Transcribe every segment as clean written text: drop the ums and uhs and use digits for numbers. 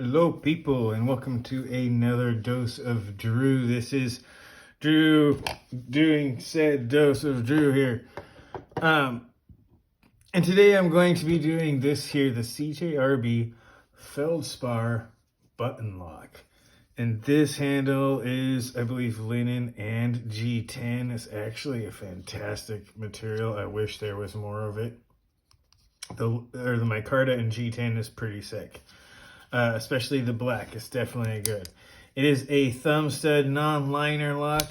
Hello, people, and welcome to another dose of Drew. This is Drew doing said dose of Drew here. And today I'm going to be doing this here, the CJRB Feldspar button lock. And this handle is, I believe, linen and G10. It's actually a fantastic material. I wish there was more of it. The micarta and G10 is pretty sick. Especially the black. It's definitely good. It is a thumb stud non-liner lock.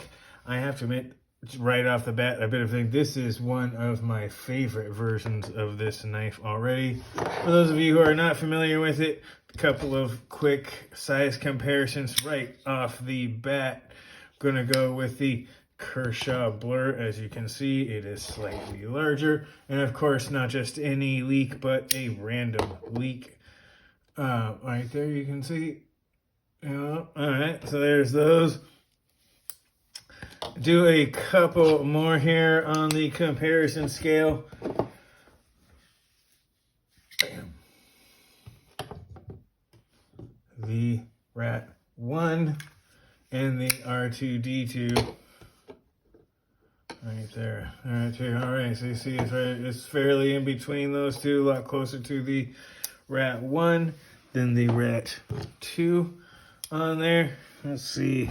I have to admit, right off the bat, I better think this is one of my favorite versions of this knife already. For those of you who are not familiar with it, a couple of quick size comparisons right off the bat. I'm gonna go with the Kershaw Blur. As you can see, it is slightly larger, and of course, not just any leak, but a random leak. Right there you can see. All right, so there's those. Do a couple more here on the comparison scale. Bam. The Rat 1 and the R2D2. Right there. All right, so you see it's fairly in between those two, a lot closer to the Rat 1 than the Rat 2 on there. Let's see.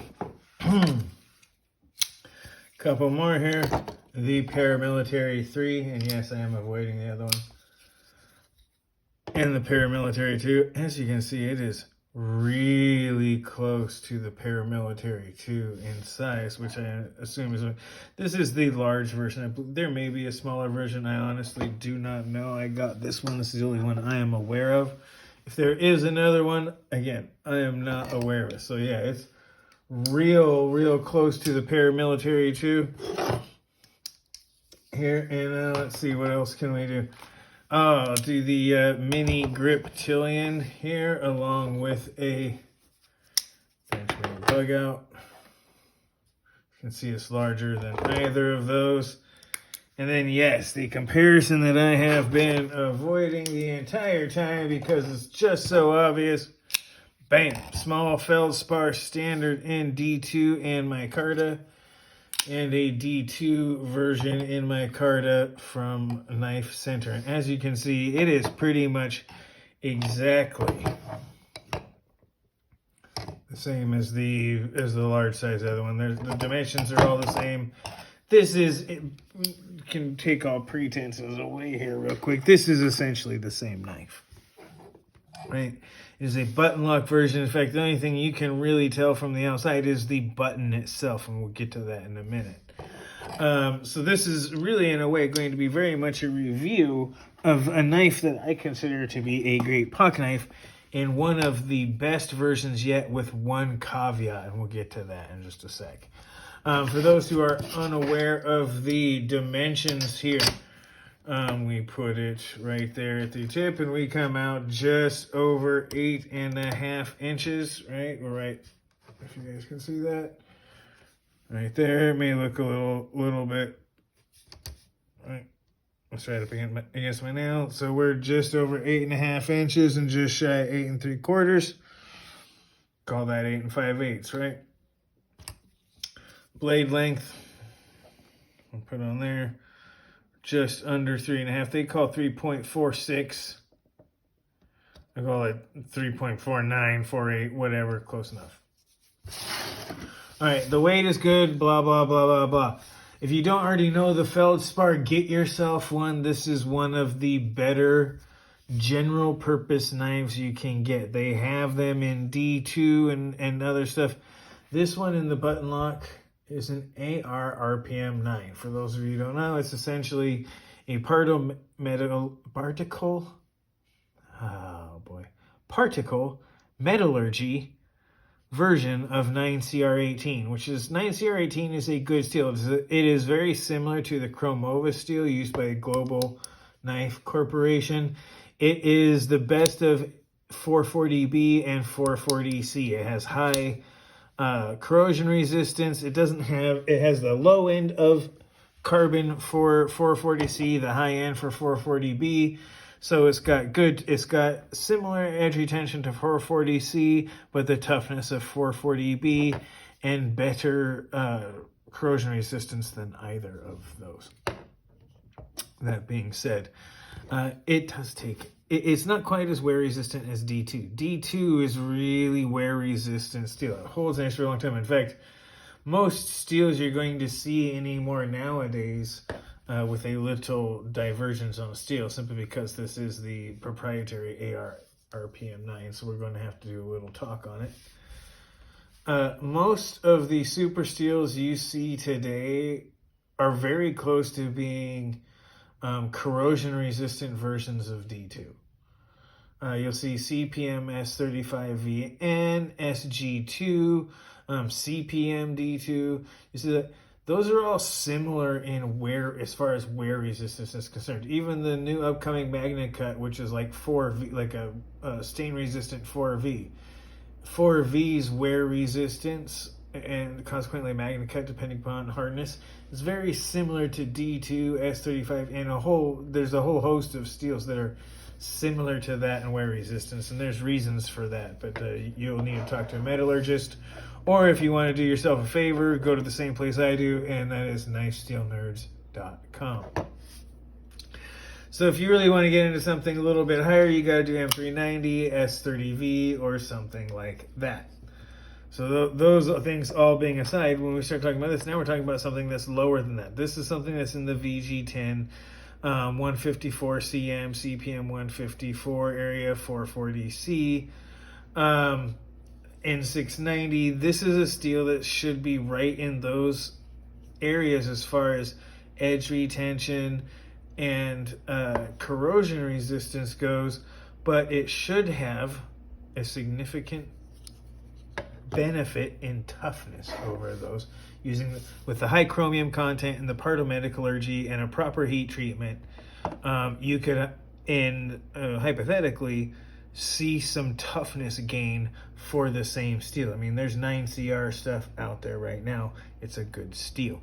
Couple more here. The Paramilitary 3, and yes, I am avoiding the other one. And the Paramilitary 2. As you can see, it is really close to the Paramilitary 2 in size, which I assume is... This is the large version. There may be a smaller version. I honestly do not know. I got this one. This is the only one I am aware of. If there is another one, again, I am not aware of it. So yeah, it's real close to the Paramilitary 2 here. And let's see, what else can we do? I'll do the mini grip Tillion here, along with a Benjamin bug out. You can see it's larger than either of those. And then, yes, the comparison that I have been avoiding the entire time because it's just so obvious. Bam! Small Feldspar standard in D2 and micarta. And a D2 version in micarta from Knife Center. And as you can see, it is pretty much exactly the same as the large size other one. The dimensions are all the same. This is, it can take all pretenses away here real quick. This is essentially the same knife, right? It is a button lock version. In fact, the only thing you can really tell from the outside is the button itself, and we'll get to that in a minute. So this is really, in a way, going to be very much a review of a knife that I consider to be a great pocket knife, and one of the best versions yet, with one caveat, and we'll get to that in just a sec. For those who are unaware of the dimensions here, we put it right there at the tip, and we come out just over 8.5 inches, right? We're right, if you guys can see that. Right there, it may look a little bit, right? Let's right up against my nail. So we're just over 8.5 inches and just shy 8 3/4. Call that 8 5/8, right? Blade length, I'll put on there, just under 3.5. They call 3.46. I call it 3.49, 48, whatever, close enough. All right, the weight is good, blah, blah, blah, blah, blah. If you don't already know the Feldspar, get yourself one. This is one of the better general purpose knives you can get. They have them in D2 and other stuff. This one in the button lock is an AR RPM 9. For those of you who don't know, it's essentially a particle metallurgy version of 9CR18, which is 9CR18 is a good steel. It is very similar to the Chromova steel used by Global Knife Corporation. It is the best of 440B and 440C. It has high corrosion resistance. It has the low end of carbon for 440C, the high end for 440B. So it's got similar edge retention to 440C, but the toughness of 440B, and better corrosion resistance than either of those. That being said, it's not quite as wear resistant as D2. D2 is really wear resistant steel. It holds nice for a long time. In fact, most steels you're going to see anymore nowadays with a little divergence on steel, simply because this is the proprietary AR RPM9, so we're going to have to do a little talk on it. Most of the super steels you see today are very close to being corrosion resistant versions of D2. You'll see CPM S35VN, SG2, CPM D2. You see that those are all similar in wear, as far as wear resistance is concerned. Even the new upcoming Magna Cut, which is like 4V, like a stain resistant 4V. 4V's wear resistance and consequently Magna Cut, depending upon hardness, is very similar to D2, S35, and there's a whole host of steels that are similar to that in wear resistance, and there's reasons for that, but you'll need to talk to a metallurgist, or if you want to do yourself a favor, go to the same place I do, and that is knifesteelnerds.com. So if you really want to get into something a little bit higher, you got to do M390, S30V, or something like that. So those things all being aside, when we start talking about this, now we're talking about something that's lower than that. This is something that's in the VG10, 154 CM, CPM 154 area, 440C, N690. This is a steel that should be right in those areas as far as edge retention and corrosion resistance goes, but it should have a significant benefit in toughness over those with the high chromium content and the partometallurgy and a proper heat treatment. You could hypothetically see some toughness gain for the same steel. I mean, there's 9CR stuff out there right now. It's a good steel.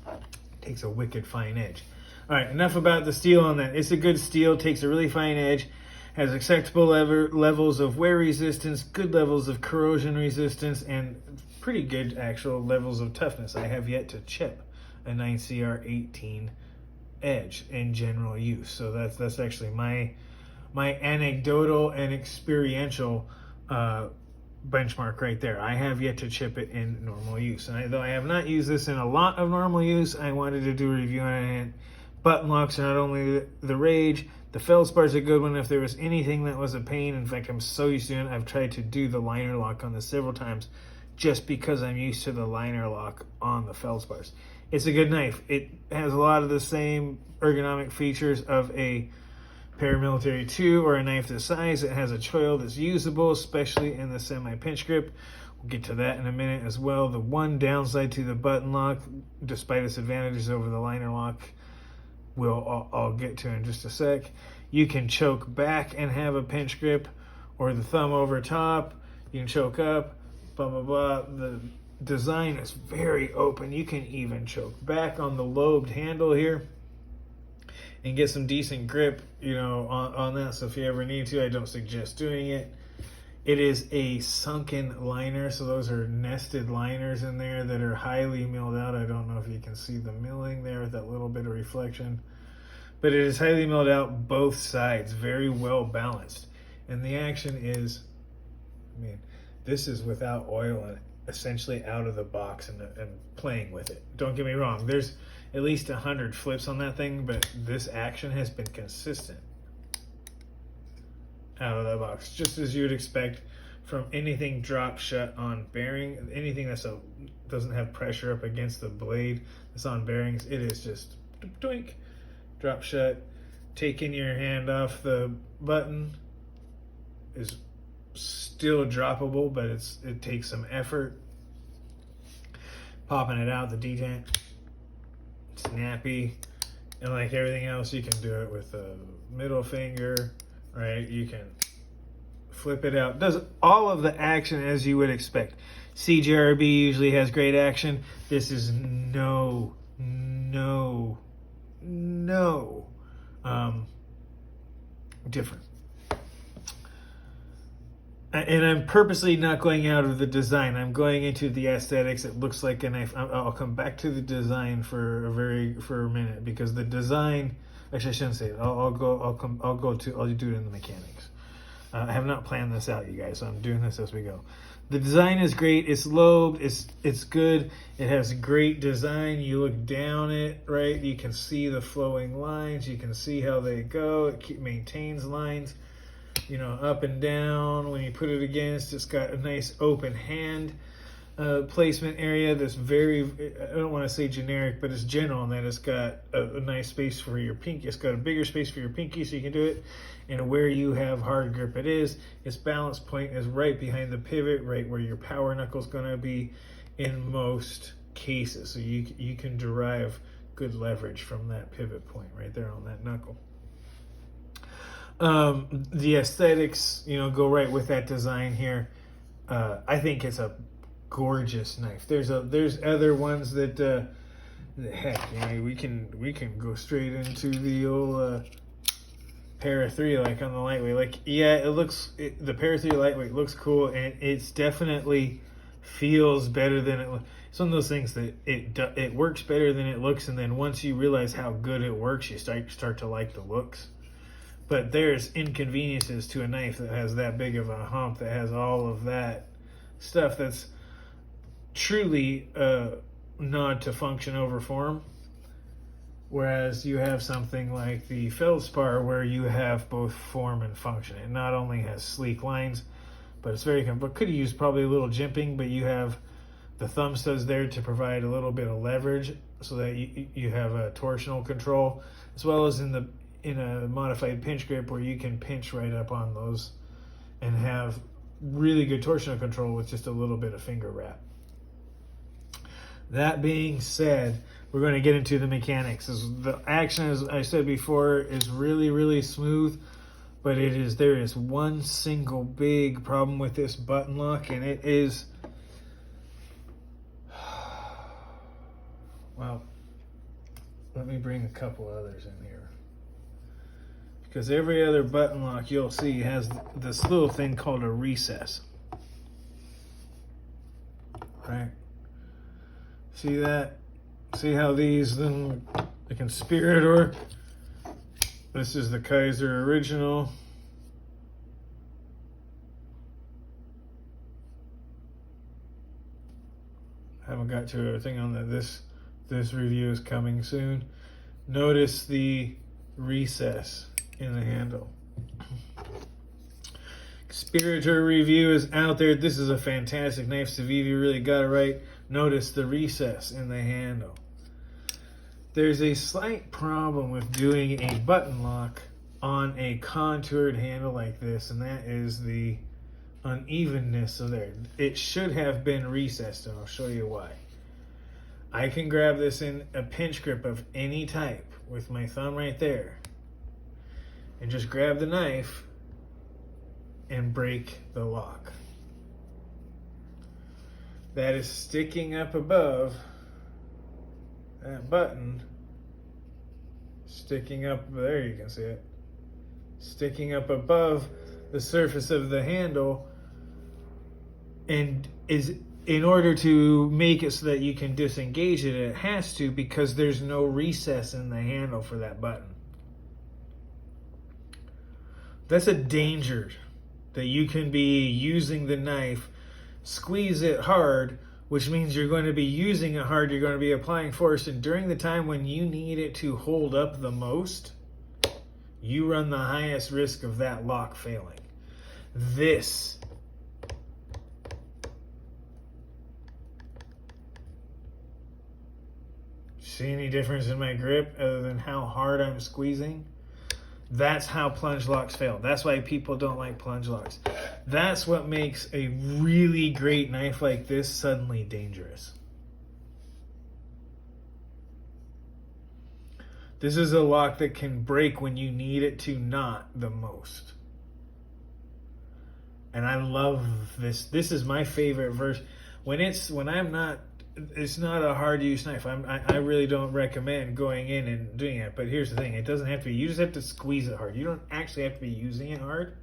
It takes a wicked fine edge. All right, enough about the steel on that. It's a good steel, takes a really fine edge, has acceptable levels of wear resistance, good levels of corrosion resistance, and pretty good actual levels of toughness. I have yet to chip a 9CR18 edge in general use. So that's actually my anecdotal and experiential benchmark right there. I have yet to chip it in normal use. And though I have not used this in a lot of normal use, I wanted to do a review on it. Button locks are not only the rage, the Feldspar is a good one if there was anything that was a pain. In fact, I'm so used to it. I've tried to do the liner lock on this several times just because I'm used to the liner lock on the Feldspars. It's a good knife. It has a lot of the same ergonomic features of a paramilitary 2 or a knife this size. It has a choil that's usable, especially in the semi-pinch grip. We'll get to that in a minute as well. The one downside to the button lock, despite its advantages over the liner lock, I'll get to in just a sec. You can choke back and have a pinch grip, or the thumb over top. You can choke up, blah, blah, blah. The design is very open. You can even choke back on the lobed handle here and get some decent grip, on that. So if you ever need to, I don't suggest doing it. It is a sunken liner, so those are nested liners in there that are highly milled out. I don't know if you can see the milling there with that little bit of reflection, but it is highly milled out both sides, very well balanced. And the action is, this is without oil and essentially out of the box and playing with it. Don't get me wrong, there's at least 100 flips on that thing, but this action has been consistent out of the box, just as you would expect from anything drop shut on bearing. Anything that doesn't have pressure up against the blade that's on bearings, it is just doink, drop shut. Taking your hand off the button is still droppable, but it takes some effort. Popping it out, the detent, snappy, and like everything else, you can do it with a middle finger. Right, you can flip it out. Does all of the action as you would expect. CJRB usually has great action. This is no different. And I'm purposely not going out of the design. I'm going into the aesthetics. It looks like a knife. I'll come back to the design for a minute, because the design. Actually, I shouldn't say it. I'll do it in the mechanics. I have not planned this out, you guys. So I'm doing this as we go. The design is great. It's lobed. It's good. It has great design. You look down it, right? You can see the flowing lines. You can see how they go. It maintains lines, you know, up and down. When you put it against, it's got a nice open hand placement area that's very, I don't want to say generic, but it's general in that it's got a nice space for your pinky. It's got a bigger space for your pinky so you can do it. And where you have hard grip its balance point is right behind the pivot, right where your power knuckle is going to be in most cases. So you can derive good leverage from that pivot point right there on that knuckle. The aesthetics, you know, go right with that design here. I think it's a gorgeous knife. There's other ones that heck, you know, we can go straight into the old Para 3, like on the lightweight. Like, yeah, the Para 3 lightweight looks cool, and it's definitely feels better than it looks. It's one of those things that it works better than it looks, and then once you realize how good it works, you start to like the looks. But there's inconveniences to a knife that has that big of a hump, that has all of that stuff that's truly a nod to function over form. Whereas you have something like the Feldspar where you have both form and function. It not only has sleek lines, but it's very but could use probably a little jimping, but you have the thumb studs there to provide a little bit of leverage so that you have a torsional control, as well as in a modified pinch grip where you can pinch right up on those and have really good torsional control with just a little bit of finger wrap. That being said, we're going to get into the mechanics. The action, as I said before, is really, really smooth, but there is one single big problem with this button lock, and it is, well, let me bring a couple others in here. Because every other button lock you'll see has this little thing called a recess. Right? See that? See how these, then the Conspirator. This is the Kaiser original. Haven't got to everything on that. This review is coming soon. Notice the recess in the handle. Conspirator review is out there. This is a fantastic knife. Civivi really got it right. Notice the recess in the handle. There's a slight problem with doing a button lock on a contoured handle like this, and that is the unevenness of there. It should have been recessed, and I'll show you why. I can grab this in a pinch grip of any type with my thumb right there and just grab the knife and break the lock. That is sticking up above that button, sticking up, there you can see it, sticking up above the surface of the handle, and is, in order to make it so that you can disengage it, it has to, because there's no recess in the handle for that button. That's a danger, that you can be using the knife, squeeze it hard, which means you're going to be using it hard, you're going to be applying force, and during the time when you need it to hold up the most, you run the highest risk of that lock failing. This see any difference in my grip other than how hard I'm squeezing? That's how plunge locks fail. That's why people don't like plunge locks. That's what makes a really great knife like this suddenly dangerous. This is a lock that can break when you need it to not the most. And I love this. This is my favorite version. When I'm not it's not a hard use knife. I really don't recommend going in and doing it. But here's the thing: it doesn't have to be. You just have to squeeze it hard. You don't actually have to be using it hard.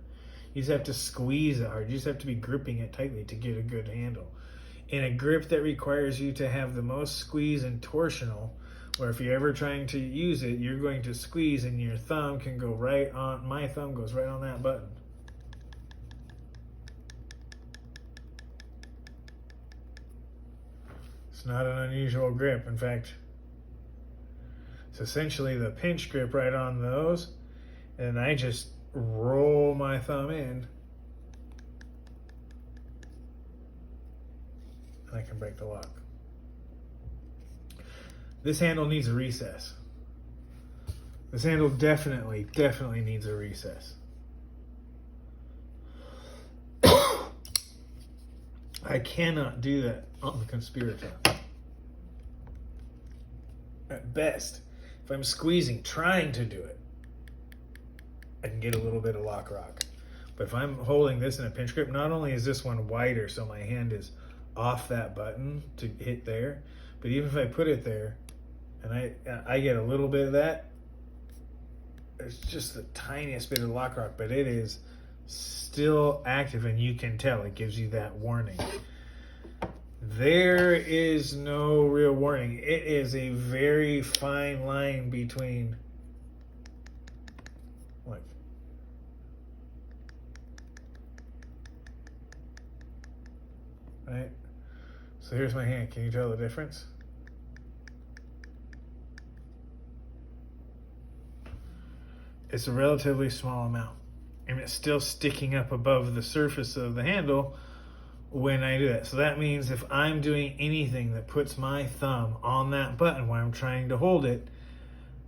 You just have to squeeze it hard. You just have to be gripping it tightly to get a good handle. In a grip that requires you to have the most squeeze and torsional, where if you're ever trying to use it, you're going to squeeze and your thumb can go right on. My thumb goes right on that button. It's not an unusual grip. In fact, it's essentially the pinch grip right on those. And I just roll my thumb in. And I can break the lock. This handle needs a recess. This handle definitely needs a recess. I cannot do that on the Conspirator. At best, if I'm squeezing, trying to do it, I can get a little bit of lock rock. But if I'm holding this in a pinch grip, not only is this one wider, so my hand is off that button to hit there, but even if I put it there, and I get a little bit of that, it's just the tiniest bit of lock rock, but it is still active, and you can tell. It gives you that warning. There is no real warning. It is a very fine line between, like, right? So here's my hand. Can you tell the difference? It's a relatively small amount, and it's still sticking up above the surface of the handle when I do that. So that means if I'm doing anything that puts my thumb on that button when I'm trying to hold it,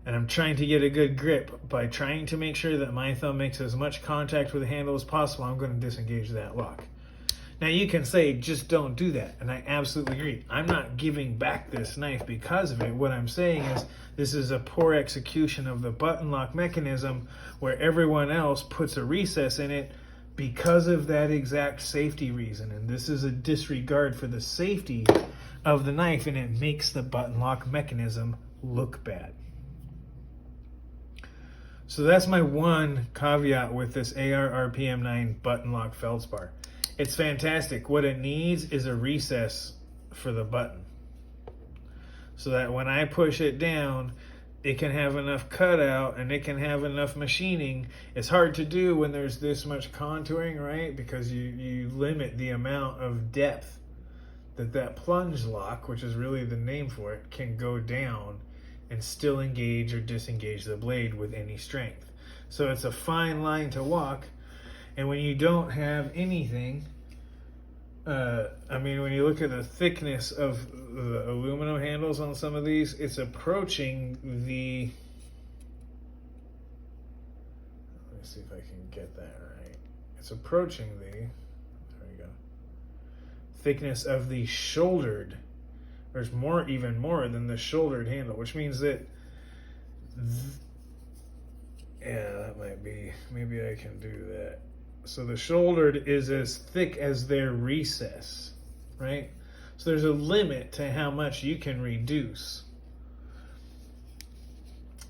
and I'm trying to get a good grip, by trying to make sure that my thumb makes as much contact with the handle as possible, I'm going to disengage that lock. Now you can say, just don't do that, and I absolutely agree. I'm not giving back this knife because of it. What I'm saying is this is a poor execution of the button lock mechanism where everyone else puts a recess in it because of that exact safety reason. And this is a disregard for the safety of the knife, and it makes the button lock mechanism look bad. So that's my one caveat with this AR RPM9 button lock Feldspar. It's fantastic. What it needs is a recess for the button, so that when I push it down, it can have enough cutout and it can have enough machining. It's hard to do when there's this much contouring, right? Because you limit the amount of depth that plunge lock, which is really the name for it, can go down and still engage or disengage the blade with any strength. So it's a fine line to walk. And when you don't have anything, I mean, when you look at the thickness of the aluminum handles on some of these, it's approaching the, let me see if I can get that right. It's approaching the, there we go, thickness of the shouldered. There's more, even more than the shouldered handle, which means that, yeah, that might be, maybe I can do that. So the shouldered is as thick as their recess, right? So there's a limit to how much you can reduce.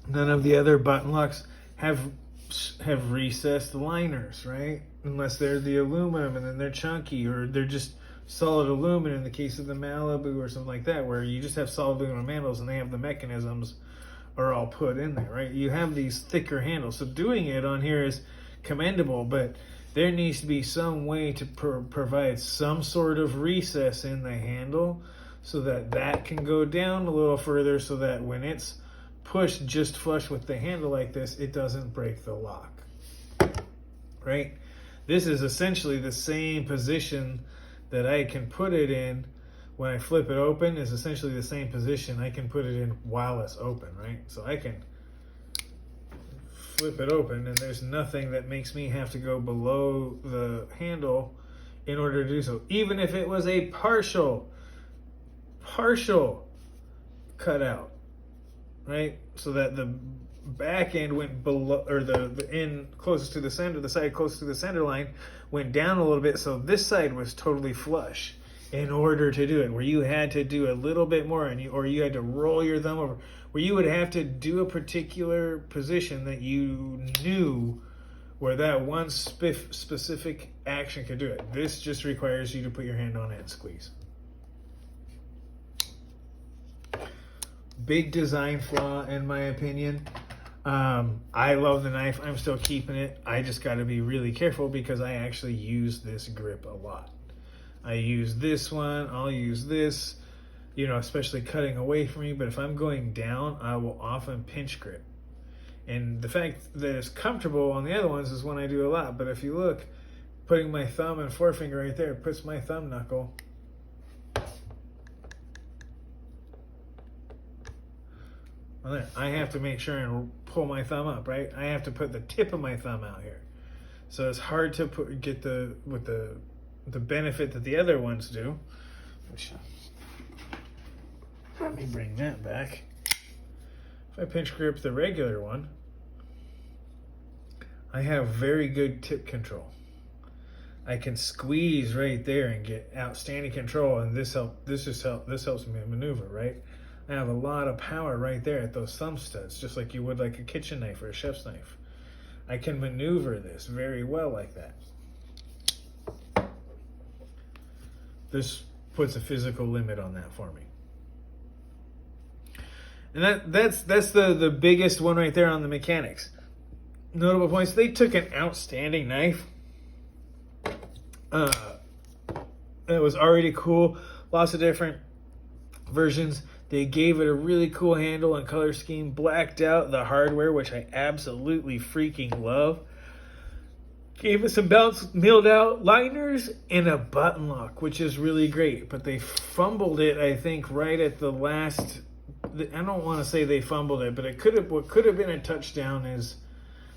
None of the other button locks have recessed liners, right? Unless they're the aluminum and then they're chunky, or they're just solid aluminum in the case of the Malibu or something like that, where you just have solid aluminum handles and they have the mechanisms are all put in there, right? You have these thicker handles. So doing it on here is commendable, but there needs to be some way to provide some sort of recess in the handle so that that can go down a little further, so that when it's pushed just flush with the handle like this, it doesn't break the lock, right? This is essentially the same position that I can put it in when I flip it open, is essentially the same position I can put it in while it's open, right? So I can flip it open, and there's nothing that makes me have to go below the handle in order to do so. Even if it was a partial cutout, right? So that the back end went below, or the end closest to the center, the side closest to the center line went down a little bit, so this side was totally flush. in order to do it, where you had to do a little bit more, or you had to roll your thumb over, where you would have to do a particular position that you knew where that one specific action could do it. This just requires you to put your hand on it and squeeze. Big design flaw, in my opinion. I love the knife. I'm still keeping it. I just got to be really careful because I actually use this grip a lot. I use this one. I'll use this, especially cutting away from me. But if I'm going down, I will often pinch grip. And the fact that it's comfortable on the other ones is when I do a lot. But if you look, putting my thumb and forefinger right there puts my thumb knuckle on there. I have to make sure and pull my thumb up, right? I have to put the tip of my thumb out here. So it's hard to get the benefit that the other ones do. Let me bring that back. If I pinch grip the regular one, I have very good tip control. I can squeeze right there and get outstanding control, and this helps me maneuver, right? I have a lot of power right there at those thumb studs, just like you would like a kitchen knife or a chef's knife. I can maneuver this very well like that. This puts a physical limit on that for me. And that's the biggest one right there on the mechanics. Notable points, they took an outstanding knife. It was already cool. Lots of different versions. They gave it a really cool handle and color scheme. Blacked out the hardware, which I absolutely freaking love. Gave it some milled out liners and a button lock, which is really great. But they fumbled it, I think, right at the last. I don't want to say they fumbled it, but what could have been a touchdown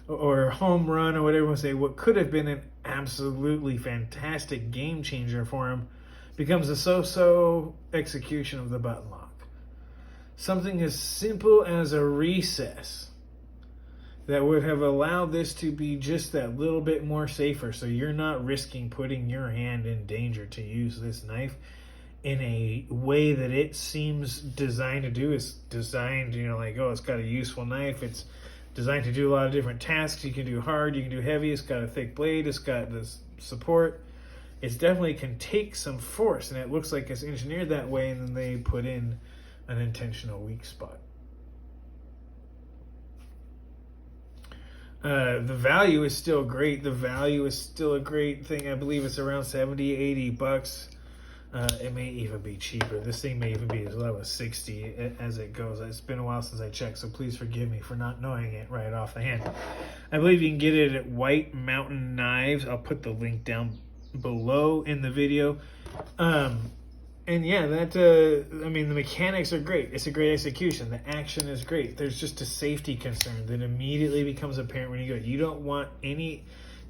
or home run or whatever you want to say, what could have been an absolutely fantastic game changer for him becomes a so-so execution of the button lock. Something as simple as a recess that would have allowed this to be just that little bit more safer, so you're not risking putting your hand in danger to use this knife in a way that it seems designed to do. It's designed, it's got a useful knife. It's designed to do a lot of different tasks. You can do hard, you can do heavy. It's got a thick blade. It's got this support. It definitely can take some force, and it looks like it's engineered that way, and then they put in an intentional weak spot. The value is still great. The value is still a great thing. I believe it's around $70-$80. It may even be cheaper. This thing may even be as low as $60 as it goes. It's been a while since I checked, so please forgive me for not knowing it right off the hand. I believe you can get it at White Mountain Knives. I'll put the link down below in the video. And yeah, the mechanics are great. It's a great execution. The action is great. There's just a safety concern that immediately becomes apparent when you go. You don't want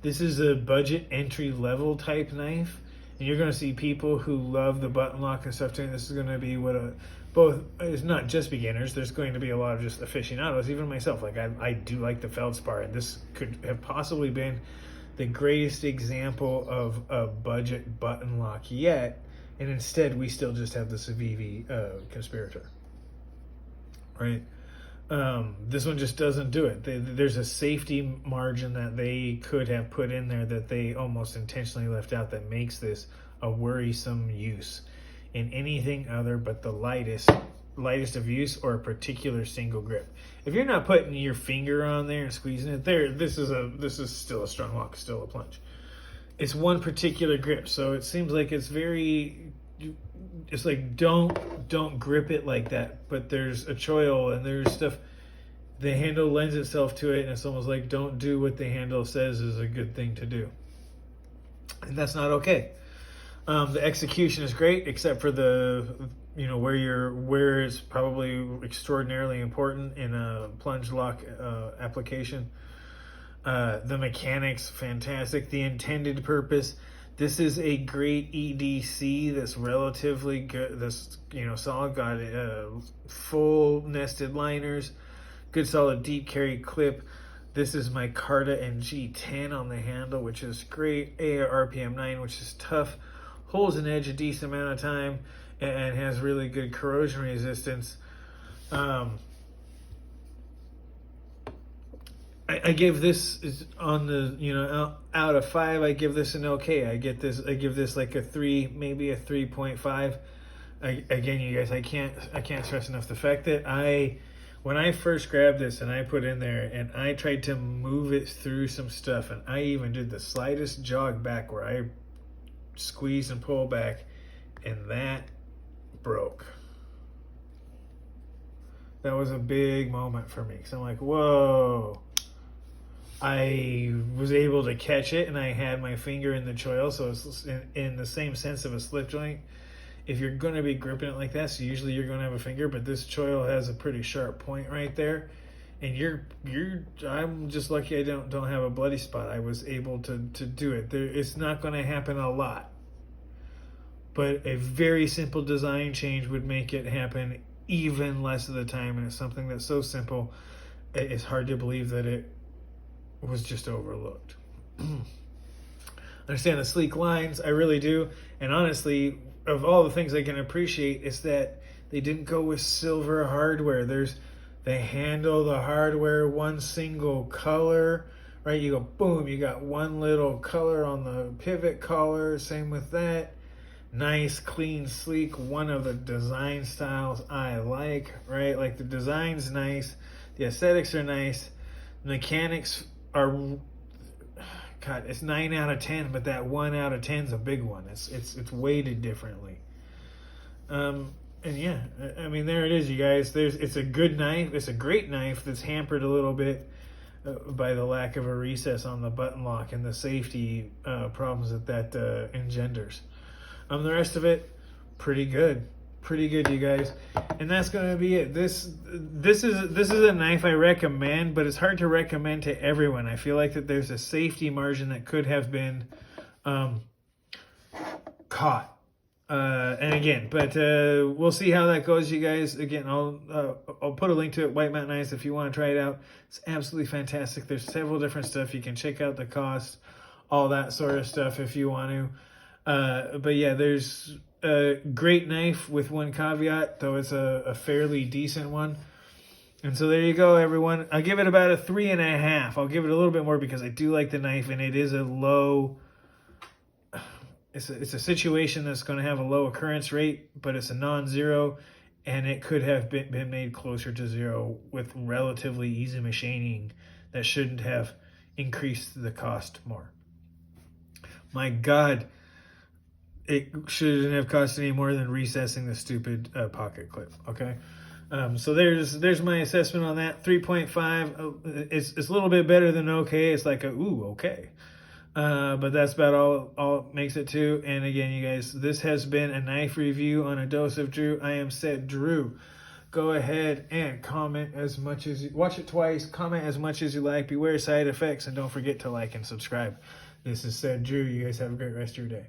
this is a budget entry level type knife. And you're going to see people who love the button lock and stuff too. This is going to be it's not just beginners. There's going to be a lot of just aficionados, even myself. Like I do like the Feldspar, and this could have possibly been the greatest example of a budget button lock yet. And instead, we still just have the Civivi Conspirator, right? This one just doesn't do it. There's a safety margin that they could have put in there that they almost intentionally left out that makes this a worrisome use in anything other but the lightest of use or a particular single grip. If you're not putting your finger on there and squeezing it there, this is still a strong lock, still a plunge. It's one particular grip, so it seems like it's like don't grip it like that. But there's a choil and there's stuff. The handle lends itself to it, and it's almost like don't do what the handle says is a good thing to do, and that's not okay. The execution is great, except for where it's probably extraordinarily important in a plunge lock application. The mechanics, fantastic. The intended purpose. This is a great EDC that's relatively good. This, solid, got full nested liners, good solid deep carry clip. This is my Carta and G10 on the handle, which is great. AR RPM 9, which is tough. holds an edge a decent amount of time and has really good corrosion resistance. I give this on the out of 5. I give this an okay. I give this like a 3, maybe a 3.5. Again, you guys, I can't stress enough the fact that when I first grabbed this and I put in there and I tried to move it through some stuff, and I even did the slightest jog back where I squeeze and pull back, and that broke. That was a big moment for me, because I'm like, whoa. I was able to catch it, and I had my finger in the choil, so it's in the same sense of a slip joint. If you're going to be gripping it like that, so usually you're going to have a finger, but this choil has a pretty sharp point right there, and I'm just lucky I don't have a bloody spot. I was able to do it. It's not going to happen a lot, but a very simple design change would make it happen even less of the time, and it's something that's so simple, it's hard to believe that it was just overlooked. Understand the sleek lines, I really do, and honestly, of all the things I can appreciate is that they didn't go with silver hardware. They handle the hardware one single color, right? You go boom, you got one little color on the pivot collar. Same with that. Nice, clean, sleek. One of the design styles I like, right? Like the design's nice, the aesthetics are nice, mechanics are. God, it's 9 out of 10, but that 1 out of 10 is a big one. It's weighted differently. And yeah, I mean, there it is, you guys. It's a good knife. It's a great knife that's hampered a little bit by the lack of a recess on the button lock and the safety problems that engenders. The rest of it, pretty good, you guys. And that's gonna be it. This is a knife I recommend, but it's hard to recommend to everyone. I feel like that there's a safety margin that could have been caught. And again, but we'll see how that goes, you guys. Again, I'll put a link to it, White Mountain Knives, if you want to try it out. It's absolutely fantastic. There's several different stuff. You can check out the cost, all that sort of stuff if you want to. But yeah, there's a great knife with one caveat, though it's a fairly decent one. And so there you go, everyone. I'll give it about a 3.5. I'll give it a little bit more because I do like the knife, and it is a low. It's a situation that's going to have a low occurrence rate, but it's a non-zero, and it could have been made closer to zero with relatively easy machining that shouldn't have increased the cost more. My God, it shouldn't have cost any more than recessing the stupid pocket clip, okay? So there's my assessment on that. 3.5, it's a little bit better than okay. It's like okay. But that's about all it makes it to. And again, you guys, this has been a knife review on A Dose of Drew. I am Said Drew. Go ahead and comment as much as you watch it twice. Comment as much as you like. Beware side effects, and don't forget to like and subscribe. This is Said Drew. You guys have a great rest of your day.